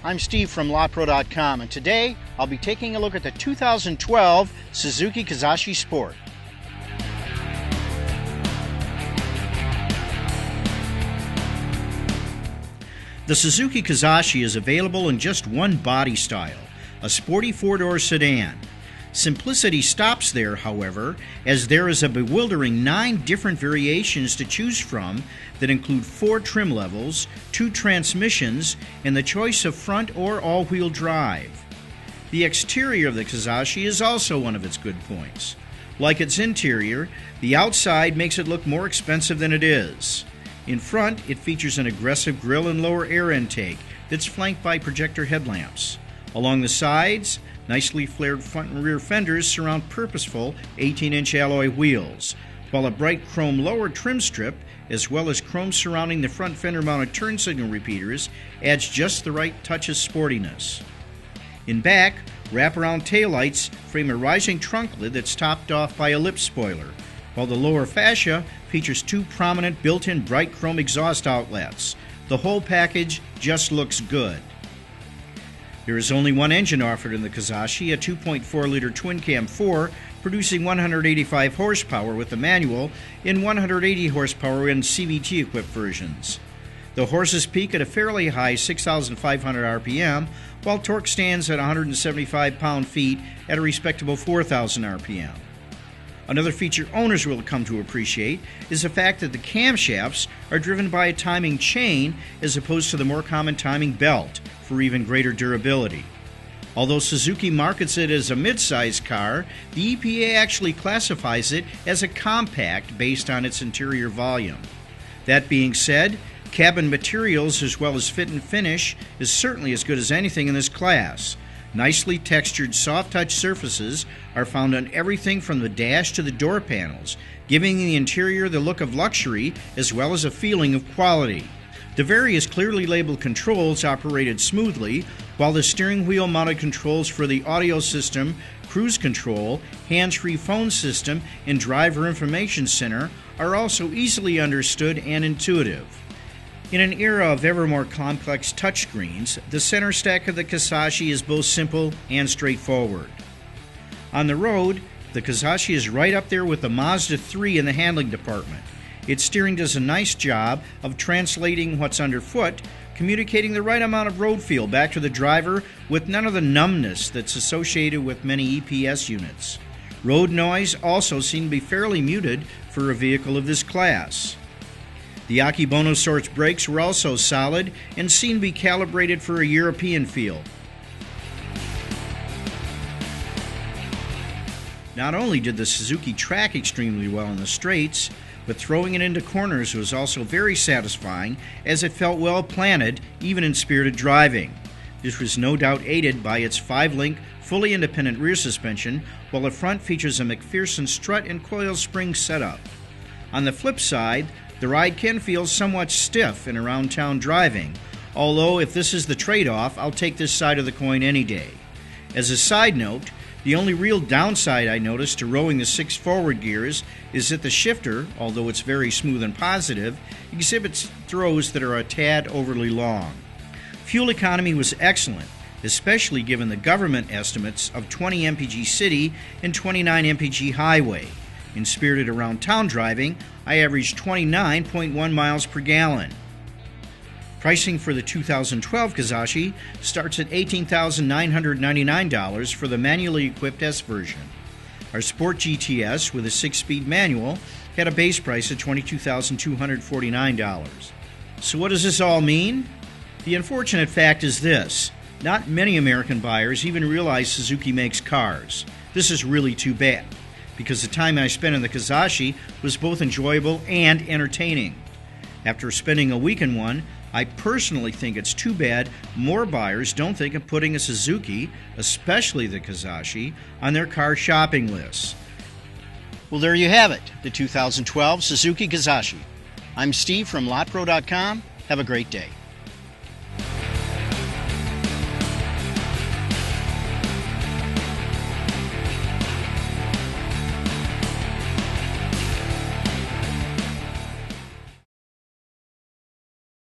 I'm Steve from LotPro.com, and today I'll be taking a look at the 2012 Suzuki Kizashi Sport. The Suzuki Kizashi is available in just one body style, a sporty four-door sedan. Simplicity stops there, however, as there is a bewildering 9 different variations to choose from that include 4 trim levels, 2 transmissions, and the choice of front or all-wheel drive. The exterior of the Kizashi is also one of its good points. Like its interior, the outside makes it look more expensive than it is. In front, it features an aggressive grille and lower air intake that's flanked by projector headlamps. Along the sides, nicely flared front and rear fenders surround purposeful 18-inch alloy wheels, while a bright chrome lower trim strip, as well as chrome surrounding the front fender-mounted turn signal repeaters, adds just the right touch of sportiness. In back, wraparound taillights frame a rising trunk lid that's topped off by a lip spoiler, while the lower fascia features 2 prominent built-in bright chrome exhaust outlets. The whole package just looks good. There is only one engine offered in the Kizashi, a 2.4-liter twin-cam 4, producing 185 horsepower with the manual and 180 horsepower in CVT-equipped versions. The horses peak at a fairly high 6,500 RPM, while torque stands at 175 pound-feet at a respectable 4,000 RPM. Another feature owners will come to appreciate is the fact that the camshafts are driven by a timing chain as opposed to the more common timing belt for even greater durability. Although Suzuki markets it as a mid-size car, the EPA actually classifies it as a compact based on its interior volume. That being said, cabin materials as well as fit and finish is certainly as good as anything in this class. Nicely textured soft-touch surfaces are found on everything from the dash to the door panels, giving the interior the look of luxury as well as a feeling of quality. The various clearly labeled controls operated smoothly, while the steering wheel mounted controls for the audio system, cruise control, hands-free phone system, and driver information center are also easily understood and intuitive. In an era of ever more complex touchscreens, the center stack of the Kizashi is both simple and straightforward. On the road, the Kizashi is right up there with the Mazda 3 in the handling department. Its steering does a nice job of translating what's underfoot, communicating the right amount of road feel back to the driver with none of the numbness that's associated with many EPS units. Road noise also seemed to be fairly muted for a vehicle of this class. The Akebono Source brakes were also solid and seemed to be calibrated for a European feel. Not only did the Suzuki track extremely well in the straights, but throwing it into corners was also very satisfying as it felt well planted even in spirited driving. This was no doubt aided by its 5-link, fully independent rear suspension, while the front features a McPherson strut and coil spring setup. On the flip side, the ride can feel somewhat stiff in around town driving, although if this is the trade-off, I'll take this side of the coin any day. As a side note, the only real downside I noticed to rowing the 6 forward gears is that the shifter, although it's very smooth and positive, exhibits throws that are a tad overly long. Fuel economy was excellent, especially given the government estimates of 20 mpg city and 29 mpg highway. In spirited around town driving, I averaged 29.1 miles per gallon. Pricing for the 2012 Kizashi starts at $18,999 for the manually equipped S version. Our Sport GTS with a 6-speed manual had a base price of $22,249. So what does this all mean? The unfortunate fact is this: not many American buyers even realize Suzuki makes cars. This is really too bad, because the time I spent in the Kizashi was both enjoyable and entertaining. After spending a week in one, I personally think it's too bad more buyers don't think of putting a Suzuki, especially the Kizashi, on their car shopping lists. Well, there you have it, the 2012 Suzuki Kizashi. I'm Steve from LotPro.com. Have a great day.